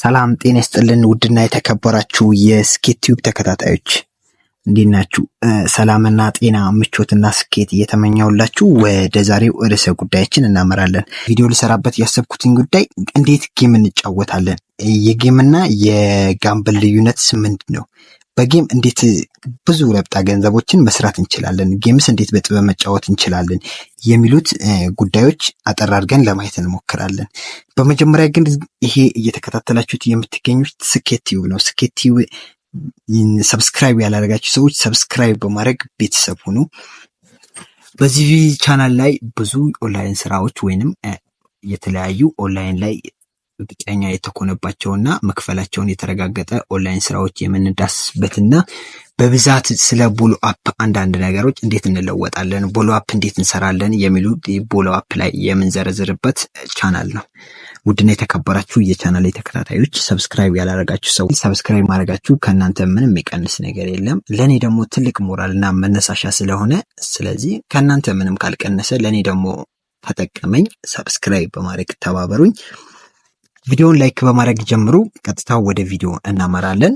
ሰላም ጤና ይስጥልን ውድና የተከበራችሁ የስኬት ቲዩብ ተከታታዮች እንዴት ናችሁ? ሰላምና ጤና ምቾትና ስኬት እየተመኘሁላችሁ ወደ ዛሬው ርዕሰ ጉዳያችን እናመራለን። ቪዲዮ ልሰራበት ያሰብኩትን ጉዳይ እንዴት ጌም እንጫወታለን፣ የጌምና የጋምብል ልዩነትስ ምንድነው? በጌም እንዴት ብዙ ረብጣ ገንዘቦችን መስራት እንችላለን፣ ጌምስ እንዴት በጥበብ መጫወት እንችላለን የሚሉት ጉዳዮች አጠር አድርገን ለማየት እንሞክራለን። በመጀመሪያ ግን ይሄ እየተከታተላችሁት የምትገኙት ስኬት ቲዩብ ነው። ስኬት ቲዩብ ሰብስክራይብ ያላደረጋችሁ ሰዎች ሰብስክራይብ በማድረግ ቤተሰብ ሁኑ። በዚህ ቻናል ላይ ብዙ ኦንላይን ስራዎች ወይንም የተለያዩ ኦንላይን ላይ እርግጠኛ የተኮነባቸውና መክፈላቸውን የተረጋገጠ ኦንላይን ስራዎች የምንዳስበትና በብዛት ስለ ቦሎ አፕ አንዳንድ ነገሮች እንዴት እንለወጣለን፣ ቦሎ አፕ እንዴት እንሰራለን የሚሉ ቦሎ አፕ ላይ የምንዘረዝርበት ቻናል ነው። ውድና የተከበራችሁ የቻናል ተከታታዮች ሰብስክራይብ ያላደረጋችሁ ሰዎች ሰብስክራይብ ማድረጋችሁ ከእናንተ ምንም የሚቀንስ ነገር የለም። ለኔ ደግሞ ትልቅ ሞራልና መነሳሻ ስለሆነ ስለዚህ ከእናንተ ምንም ካልቀነሰ ለኔ ደግሞ ተጠቀመኝ። ሰብስክራይብ በማድረግ ተባበሩኝ። ቪዲዮውን ላይክ በማድረግ ጀምሩ። ቀጥታ ወደ ቪዲዮ እናመራለን።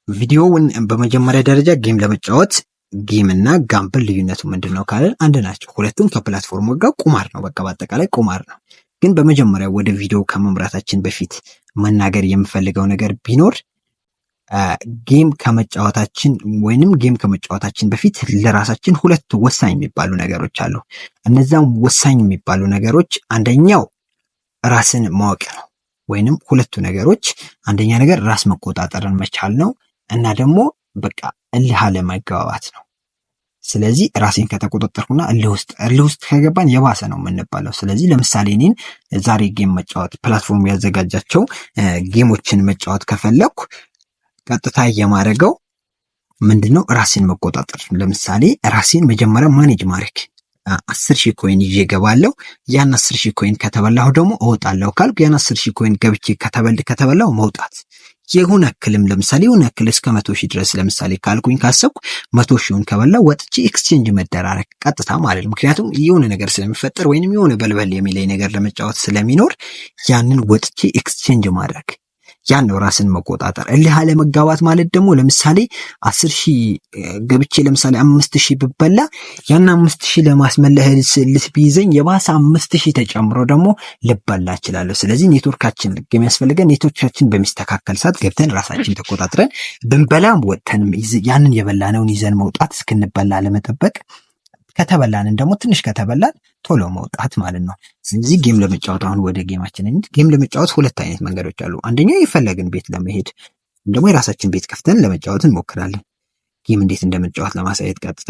ቪዲዮውን በመጀመሪያ ደረጃ ጌም ለመጫወት ጌም እና ጋምብል ልዩነቱ ምንድነው ካለን አንድ ናቸው። ሁለቱም ከፕላትፎርሙ ጋር ቁማር ነው። በቃ በአጠቃላይ ቁማር ነው። ግን በመጀመሪያ ወደ ቪዲዮ ከመምራታችን በፊት መናገር የምፈልገው ነገር ቢኖር ጌም ከመጫወታችን በፊት ለራሳችን ሁለት ወሳኝ የሚባሉ ነገሮች አሉ። እነዛም ወሳኝ የሚባሉ ነገሮች አንደኛው ራስን ማወቅ ነው። ወይንም ሁለቱ ነገሮች አንደኛ ነገር ራስ መቆጣጠርን መቻል ነው እና ደግሞ በቃ እልህ አለመግባባት ነው። ስለዚህ ራሴን ከተቆጣጠርኩና እልህ ውስጥ ከገባን የባሰ ነው የምንባለው። ስለዚህ ለምሳሌ እኔን ዛሬ ጌም መጫወት ፕላትፎርም ያዘጋጃቸው ጌሞችን መጫወት ከፈለኩ ቀጥታ የማደርገው ምንድነው ራሴን መቆጣጠር። ለምሳሌ ራሴን መጀመሪያ ማኔጅ ማድረግ 10,000 ኮይን ይዤ ገባለሁ። ያን 10,000 ኮይን ከተበላሁ ደግሞ እወጣለሁ ካልኩ ያን 10,000 ኮይን ገብቼ ከተበላሁ መውጣት። የሆነ ያክልም ለምሳሌ የሆነ ያክል እስከ 100,000 ድረስ ለምሳሌ ካልኩኝ ካሰብኩ 100,000ን ከበላሁ ወጥቼ ኤክስቼንጅ መደራረግ ቀጥታ ማለት ነው። ምክንያቱም የሆነ ነገር ስለሚፈጠር ወይንም የሆነ በልበል የሚለኝ ነገር ለመጫወት ስለሚኖር ያንን ወጥቼ ኤክስቼንጅ ማድረግ ያን ነው ራስን መቆጣጠር። እልህ አለመጋባት ማለት ደግሞ ለምሳሌ 10,000 ገብቼ ለምሳሌ 5,000 ብበላ ያን 5,000 ለማስመለስ ቢይዘኝ የባሰ 5,000 ተጨምሮ ደግሞ ልበላ እችላለሁ። ስለዚህ ኔትወርካችን የሚያስፈልገን ኔትወርካችን በሚስተካከል ሰዓት ገብተን ራሳችን ተቆጣጥረን ብንበላም ወጥተን ያንን የበላነውን ይዘን መውጣት እስክንበላ ለመጠበቅ ከተበላንን ደግሞ ትንሽ ከተበላን ቶሎ መውጣት ማለት ነው። ስለዚህ ጌም ለመጫወት አሁን ወደ ጌማችን ጌም ለመጫወት ሁለት አይነት መንገዶች አሉ። አንደኛው የፈለግን ቤት ለመሄድ ደግሞ የራሳችን ቤት ከፍተን ለመጫወት እንሞክራለን። ጌም እንዴት እንደምንጫወት ለማሳየት ቀጥታ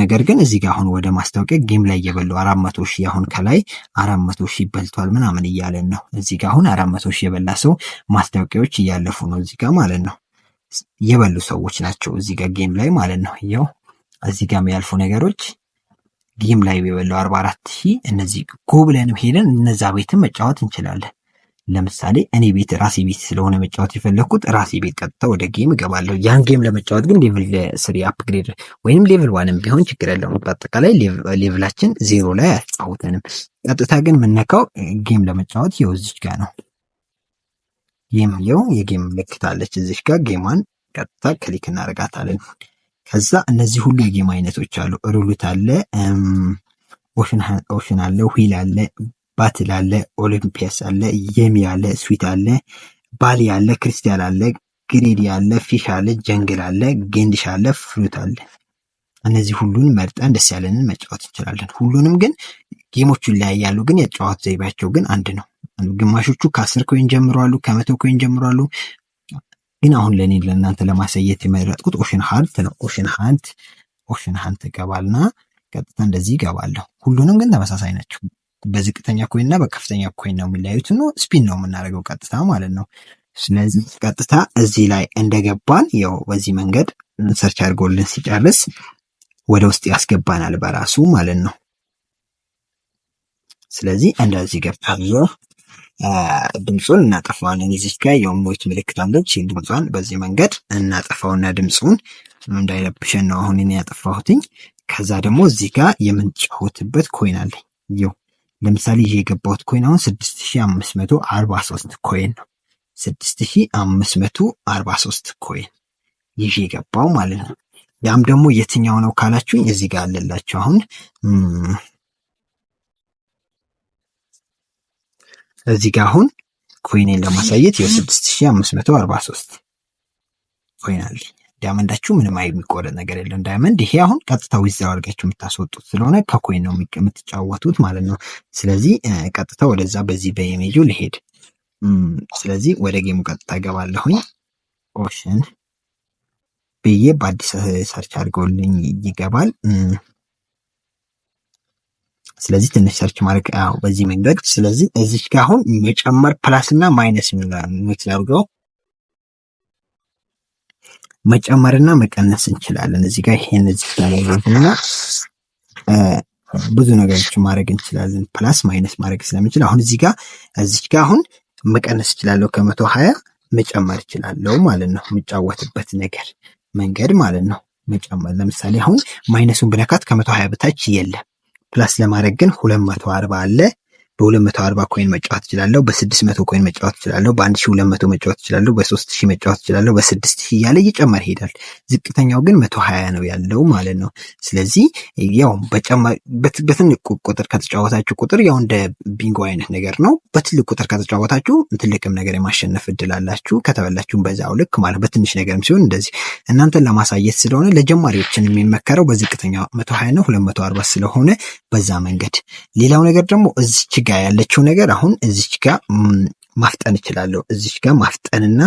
ነገር ግን እዚህ ጋር አሁን ወደ ማስታወቂያ ጌም ላይ እየበሉ 400,000 አሁን ከላይ 400,000 በልቷል ምናምን እያለን ነው። እዚህ ጋር አሁን 400,000 የበላ ሰው ማስታወቂያዎች እያለፉ ነው እዚህ ጋር ማለት ነው። የበሉ ሰዎች ናቸው እዚህ ጋር ጌም ላይ ማለት ነው። እዚህ ጋር የሚያልፉ ነገሮች ጌም ላይ የበላው 44,000 እነዚህ ጎብለንም ሄደን እነዛ ቤትን መጫወት እንችላለን። ለምሳሌ እኔ ራሴ ቤት ስለሆነ መጫወት የፈለኩት ራሴ ቤት ቀጥታ ወደ ጌም እገባለሁ። ያን ጌም ለመጫወት ግን ሌቭል 3 አፕግሬድ ወይንም ሌቭል 1 ቢሆን ችግር የለውም። በአጠቃላይ ሌቭላችን 0 ላይ አያጫውተንም። ቀጥታ ግን የምነካው ጌም ለመጫወት እዚች ጋር ነው። የጌም ምልክት አለች እዚች ጋር። ጌማን ቀጥታ ክሊክ እናደርጋታለን። ከዛ እነዚህ ሁሉ የጌም አይነቶች አሉ። ሩሉት አለ፣ ኦሽን አለ፣ ዊል አለ፣ ባትል አለ፣ ኦሊምፒያስ አለ፣ የሚ አለ፣ ስዊት አለ፣ ባሊ አለ፣ ክሪስታል አለ፣ ግሬዲ አለ፣ ፊሽ አለ፣ ጀንግል አለ፣ ጌንድሽ አለ፣ ፍሩት አለ። እነዚህ ሁሉን መርጠን ደስ ያለንን መጫወት እንችላለን። ሁሉንም ግን ጌሞቹ ይለያያሉ፣ ግን የጨዋታ ዘይቤያቸው ግን አንድ ነው። ግማሾቹ ከ10 ኮይን ጀምሮ አሉ፣ ከ100 ኮይን ጀምሮ አሉ። ግን አሁን ለእናንተ ለማሳየት የመረጥኩት ኦሽን ሃንት ነው። ኦሽን ሃንት ገባልና ቀጥታ እንደዚህ ገባለሁ። ሁሉንም ግን ተመሳሳይ ናቸው። በዝቅተኛ ኮይን እና በከፍተኛ ኮይን ነው የሚለያዩት። ስፒን ነው የምናደርገው ቀጥታ ማለት ነው። ስለዚህ ቀጥታ እዚህ ላይ እንደገባን በዚህ መንገድ ሰርች አድርጎልን ሲጨርስ ወደ ውስጥ ያስገባናል በራሱ ማለት ነው። ስለዚህ እንደዚህ ገብታለሁ። ድምጹን እናጠፋዋለን። እዚህ ጋር የሞት ምልክት አለች። ድምጿን በዚህ መንገድ እናጠፋውና ድምጹን እንዳይረብሸን ነው አሁን እኔ ያጠፋሁትኝ። ከዛ ደግሞ እዚህ ጋር የምንጫወትበት ኮይን አለ። ለምሳሌ ይሄ የገባሁት ኮይን አሁን 6543 ኮይን ነው። 6543 ኮይን ይዤ ገባው ማለት ነው። ያም ደግሞ የትኛው ነው ካላችሁኝ እዚህ ጋር አለላችሁ። አሁን እዚህ ጋር አሁን ኮይኔን ለማሳየት የ6543 ኮይን አለ። ዳይመንዳችሁ ምንም የሚቆረጥ ነገር የለም። ዳይመንድ ይሄ አሁን ቀጥታ ዊዝድራው አድርጋችሁ የምታስወጡት ስለሆነ ከኮይን ነው የምትጫወቱት ማለት ነው። ስለዚህ ቀጥታ ወደዛ በዚህ በኢሜጁ ልሄድ። ስለዚህ ወደ ጌሙ ቀጥታ ገባለሁኝ። ኦሽን ብዬ በአዲስ ሰርች አድርገውልኝ ይገባል። ስለዚህ ትንሽ ሰርች ማድረግ በዚህ መንገድ። ስለዚህ እዚች ጋር አሁን መጨመር ፕላስ እና ማይነስ የሚለው መጨመርና መቀነስ እንችላለን። እዚህ ጋር ይሄን እዚህ ጋር እና ብዙ ነገሮች ማድረግ እንችላለን። ፕላስ ማይነስ ማድረግ ስለምንችል አሁን እዚህ ጋር አሁን መቀነስ እችላለሁ፣ ከ120 መጨመር እችላለሁ ማለት ነው። የምጫወትበት ነገር መንገድ ማለት ነው። መጨመር ለምሳሌ አሁን ማይነሱን ብነካት ከ120 በታች የለም። ፕላስ ለማድረግ ግን 240 አለ። በ240 ኮይን መጫወት እችላለሁ። በ600 ኮይን መጫወት እችላለሁ። በ1200 መጫወት እችላለሁ። በ3000 መጫወት እችላለሁ። በ6000 እያለ እየጨመረ ይሄዳል። ዝቅተኛው ግን 120 ነው ያለው ማለት ነው። ስለዚህ ያው በትልቅ ቁጥር ከተጫወታችሁ ቁጥር ያው እንደ ቢንጎ አይነት ነገር ነው። በትልቅ ቁጥር ከተጫወታችሁ ትልቅም ነገር የማሸነፍ እድል አላችሁ። ከተበላችሁም በዛው ልክ ማለት በትንሽ ነገርም ሲሆን እንደዚህ እናንተን ለማሳየት ስለሆነ ለጀማሪዎችን የሚመከረው በዝቅተኛው 120 ነው 240 ስለሆነ በዛ መንገድ። ሌላው ነገር ደግሞ እዚች ጋር ያለችው ነገር አሁን እዚች ጋር ማፍጠን እችላለሁ። እዚች ጋር ማፍጠንና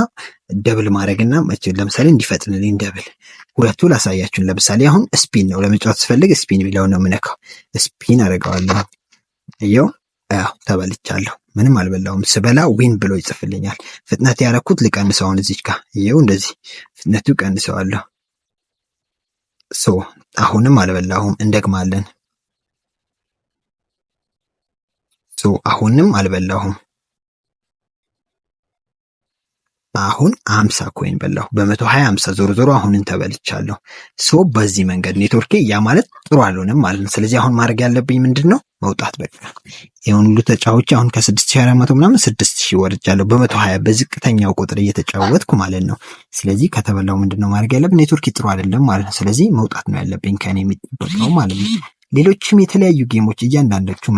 ደብል ማድረግና ለምሳሌ እንዲፈጥንልኝ ደብል ሁለቱ ላሳያችሁን። ለምሳሌ አሁን ስፒን ነው ለመጫወት ስፈልግ ስፒን የሚለውን ነው የምነካው። ስፒን አደርገዋለሁ። ይኸው ተበልቻለሁ። ምንም አልበላሁም። ስበላ ዊን ብሎ ይጽፍልኛል። ፍጥነት ያደረኩት ልቀንሰው። አሁን እዚች ጋር ይኸው እንደዚህ ፍጥነቱ ቀንሰዋለሁ። አሁንም አልበላሁም። እንደግማለን። አሁንም አልበላሁም። አሁን 50 ኮይን በላሁ። በ120 50 ዞሮ አሁንን ተበልቻለሁ። በዚህ መንገድ ኔትወርኬ ያ ማለት ጥሩ አልሆነም ማለት ነው። ስለዚህ አሁን ማድረግ ያለብኝ ምንድነው? መውጣት በቃ። ይሄን ሁሉ ተጫውቼ አሁን ከ6400 ምናምን 6000 ወርጃለሁ። በ120 በዝቅተኛው ቁጥር እየተጫወትኩ ማለት ነው። ስለዚህ ከተበላው ምንድነው ማድረግ ያለብኝ? ኔትወርክ ጥሩ አይደለም ማለት ነው። ስለዚህ መውጣት ነው ያለብኝ ከኔ የሚጠበቀው ማለት ነው። ሌሎችም የተለያዩ ጌሞች እያንዳንዳችሁ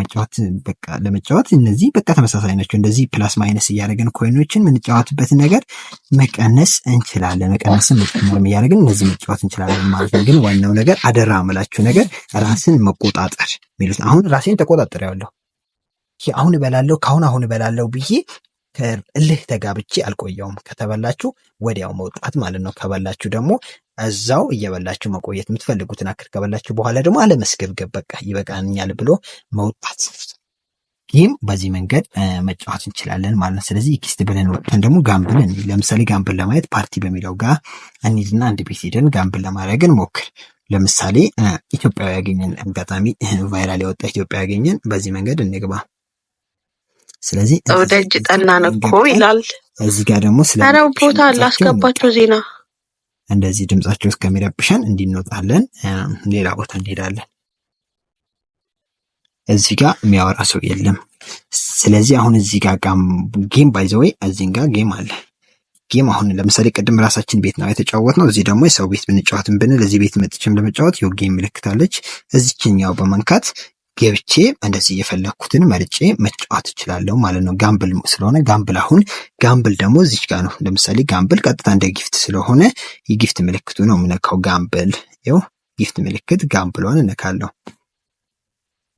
ለመጫወት እነዚህ ተመሳሳይ ናቸው። እንደዚህ ፕላስ ማይነስ እያደረግን ኮይኖችን የምንጫወትበትን ነገር መቀነስ እንችላለን። መቀነስን መጨመርም እያደረግን እነዚህ መጫወት እንችላለን ማለት ነው። ግን ዋናው ነገር አደራ የምላችሁ ነገር ራስን መቆጣጠር የሚሉት አሁን ራሴን ተቆጣጠሪያለሁ። አሁን እበላለሁ አሁን እበላለሁ ብዬ እልህ ተጋብቼ አልቆየውም። ከተበላችሁ ወዲያው መውጣት ማለት ነው። ከበላችሁ ደግሞ እዛው እየበላችሁ መቆየት የምትፈልጉትን አክል ከበላችሁ በኋላ ደግሞ አለመስገብገብ፣ በቃ ይበቃኛል ብሎ መውጣት። ይህም በዚህ መንገድ መጫወት እንችላለን ማለት ነው። ስለዚህ ኪስት ብለን ወጥተን ደግሞ ጋምብል ለምሳሌ ጋምብል ለማየት ፓርቲ በሚለው ጋር እንሂድና አንድ ቤት ሄደን ጋምብል ለማድረግ እንሞክር። ለምሳሌ ኢትዮጵያዊ ያገኘን አጋጣሚ ቫይራል የወጣ ኢትዮጵያ ያገኘን፣ በዚህ መንገድ እንግባ። ስለዚህ ደጅ ጠናን እኮ ይላል። እዚህ ጋር ደግሞ ስለ ቦታ ላስገባቸው ዜና እንደዚህ ድምጻቸው እስከሚረብሸን እንዲንወጣለን፣ ሌላ ቦታ እንሄዳለን። እዚህ ጋር የሚያወራ ሰው የለም። ስለዚህ አሁን እዚህ ጋር ጌም ባይዘወይ እዚህ ጋር ጌም አለ። ጌም አሁን ለምሳሌ ቅድም ራሳችን ቤት ነው የተጫወትነው። እዚህ ደግሞ የሰው ቤት ብንጫወትም ብንል እዚህ ቤት መጥቼም ለመጫወት ይኸው ጌም ምልክታለች። እዚህኛው በመንካት ገብቼ እንደዚህ የፈለኩትን መርጬ መጫወት እችላለሁ ማለት ነው። ጋምብል ስለሆነ አሁን ጋምብል ደግሞ እዚች ጋር ነው። ለምሳሌ ጋምብል ቀጥታ እንደ ጊፍት ስለሆነ የጊፍት ምልክቱ ነው የምነካው። ጋምብል ይኸው ጊፍት ምልክት ጋምብሏን እነካለሁ።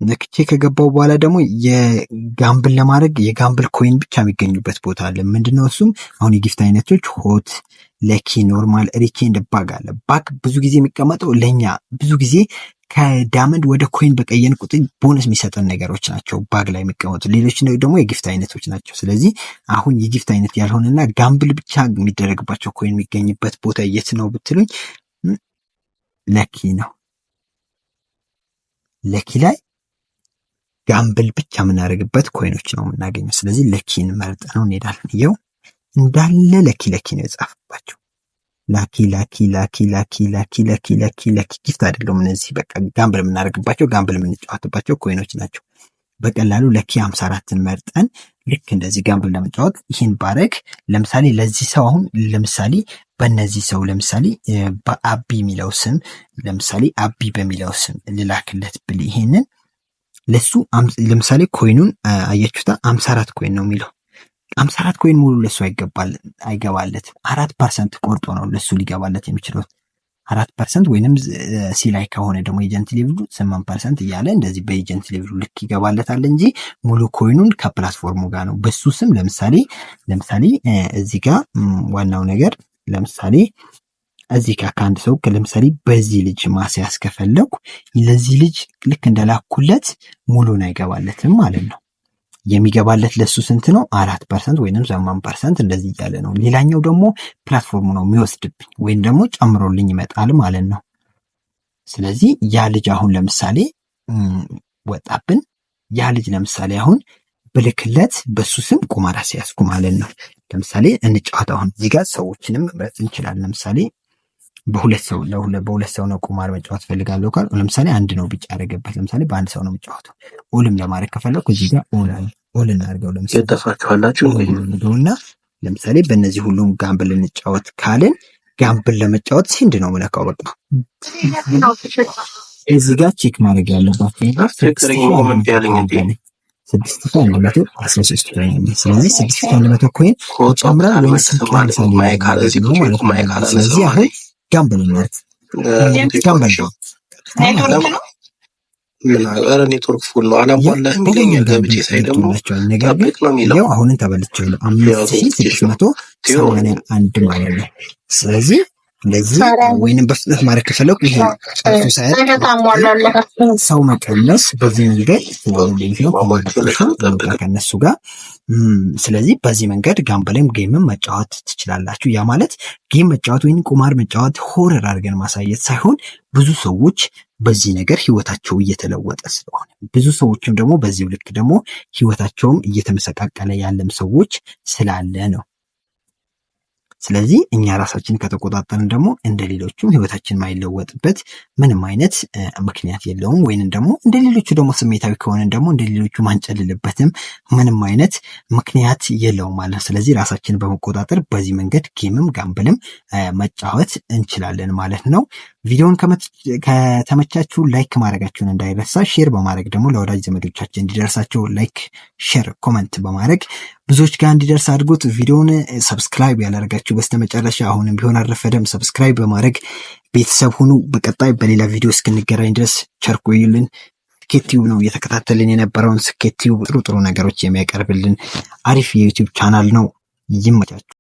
ነክቼ ከገባው በኋላ ደግሞ የጋምብል ለማድረግ የጋምብል ኮይን ብቻ የሚገኙበት ቦታ አለ። ምንድነው እሱም? አሁን የጊፍት አይነቶች ሆት፣ ለኪ፣ ኖርማል፣ ሪኬ እንደ ባግ አለ። ባግ ብዙ ጊዜ የሚቀመጠው ለኛ ብዙ ጊዜ ከዳመንድ ወደ ኮይን በቀየን ቁጥር ቦነስ የሚሰጠን ነገሮች ናቸው ባግ ላይ የሚቀመጡ። ሌሎች ደግሞ የጊፍት አይነቶች ናቸው። ስለዚህ አሁን የጊፍት አይነት ያልሆነና ጋምብል ብቻ የሚደረግባቸው ኮይን የሚገኝበት ቦታ የት ነው ብትሉኝ፣ ለኪ ነው። ለኪ ላይ ጋምብል ብቻ የምናደርግበት ኮይኖች ነው የምናገኘው። ስለዚህ ለኪን መርጠ ነው እንሄዳለን። ይኸው እንዳለ ለኪ ነው የጻፈባቸው። ላኪ ጊፍት አይደለም እነዚህ። በቃ ጋምብል የምናደርግባቸው ጋምብል የምንጫወትባቸው ኮይኖች ናቸው። በቀላሉ ለኪ 54ን መርጠን ልክ እንደዚህ ጋምብል ለመጫወት ይህን ባረግ ለምሳሌ ለዚህ ሰው አሁን ለምሳሌ በእነዚህ ሰው ለምሳሌ በአቢ የሚለው ስም ለምሳሌ አቢ በሚለው ስም ልላክለት ብል ይሄንን ለሱ ለምሳሌ ኮይኑን አያችሁታ 54 ኮይን ነው የሚለው 54 ኮይን ሙሉ ለሱ አይገባለትም 4% ቆርጦ ነው ለሱ ሊገባለት የሚችለው 4% ወይንም ሲላይ ከሆነ ደግሞ ኤጀንት ሌቭሉ 8% እያለ እንደዚህ በኤጀንት ሌቭሉ ልክ ይገባለታል እንጂ ሙሉ ኮይኑን ከፕላትፎርሙ ጋር ነው በሱ ስም ለምሳሌ እዚህ ጋር ዋናው ነገር ለምሳሌ እዚህ ጋር ከአንድ ሰው ለምሳሌ በዚህ ልጅ ማስያዝ ከፈለኩ ለዚህ ልጅ ልክ እንደላኩለት ሙሉን አይገባለትም ማለት ነው የሚገባለት ለሱ ስንት ነው 4% ወይንም 8% እንደዚህ እያለ ነው ሌላኛው ደግሞ ፕላትፎርሙ ነው የሚወስድብኝ ወይም ደግሞ ጨምሮልኝ ይመጣል ማለት ነው ስለዚህ ያ ልጅ አሁን ለምሳሌ ወጣብን ያ ልጅ ለምሳሌ አሁን ብልክለት በሱ ስም ቁማር አስያዝኩ ማለት ነው ለምሳሌ እንጫወት አሁን እዚህ ጋር ሰዎችንም መምረጥ እንችላለን ለምሳሌ በሁለት ሰው ነው ቁማር መጫወት ፈልጋለሁ ካል ለምሳሌ አንድ ነው ቢጫ ያደረገበት ለምሳሌ በአንድ ሰው ነው የሚጫወተው ኦልም ለማድረግ ከፈለኩ እዚህ ጋር ኦል እናድርገው ለምሳሌ የተፋችኋላችሁ እና ለምሳሌ በእነዚህ ሁሉም ጋምብል እንጫወት ካልን ጋምብል ለመጫወት ሲንድ ነው ምለካው በቃ እዚህ ጋር ቼክ ማድረግ ያለባችሁ ነገር 6113 ኮይን ስለዚህ 6100 ኮይን ጨምራል ወይስ ይቀንሳል ማለት ስለዚህ አሁን ጋምብል ኔትወርክ ፉል ነው አላሟላህም ይለኛል ገብቼ ሳይ ደግሞ ጠብቅ ነው የሚለው አሁንን ተበልቼዋለሁ 5681 ማለት ነው ስለዚህ እንደዚህ ወይንም በፍጥነት ማድረግ ከፈለኩ ይሄ ሰው መቀነስ በዚህ መንገድ ከነሱ ጋር ስለዚህ በዚህ መንገድ ጋምብልም ጌምም መጫወት ትችላላችሁ ያ ማለት ጌም መጫወት ወይንም ቁማር መጫወት ሆረር አድርገን ማሳየት ሳይሆን ብዙ ሰዎች በዚህ ነገር ህይወታቸው እየተለወጠ ስለሆነ ብዙ ሰዎችም ደግሞ በዚህ ልክ ደግሞ ህይወታቸውም እየተመሰቃቀለ ያለም ሰዎች ስላለ ነው ስለዚህ እኛ ራሳችን ከተቆጣጠርን ደግሞ እንደሌሎቹም ህይወታችን ማይለወጥበት ምንም አይነት ምክንያት የለውም ወይንም ደግሞ እንደሌሎቹ ደግሞ ስሜታዊ ከሆነን ደግሞ እንደሌሎቹ ማንጨልልበትም ምንም አይነት ምክንያት የለውም ማለት ስለዚህ ራሳችንን በመቆጣጠር በዚህ መንገድ ጌምም ጋምብልም መጫወት እንችላለን ማለት ነው ቪዲዮውን ከተመቻችሁ ላይክ ማድረጋችሁን እንዳይረሳ ሼር በማድረግ ደግሞ ለወዳጅ ዘመዶቻችን እንዲደርሳቸው ላይክ ሼር ኮሜንት በማድረግ ብዙዎች ጋር እንዲደርስ አድርጉት ቪዲዮውን ሰብስክራይብ ያላደረጋችሁ በስተመጨረሻ አሁንም ቢሆን አልረፈደም ሰብስክራይብ በማድረግ ቤተሰብ ሁኑ በቀጣይ በሌላ ቪዲዮ እስክንገናኝ ድረስ ቸር ቆዩልን ስኬት ቲዩብ ነው እየተከታተልን የነበረውን ስኬት ቲዩብ ጥሩ ነገሮች የሚያቀርብልን አሪፍ የዩቲዩብ ቻናል ነው ይመቻችሁ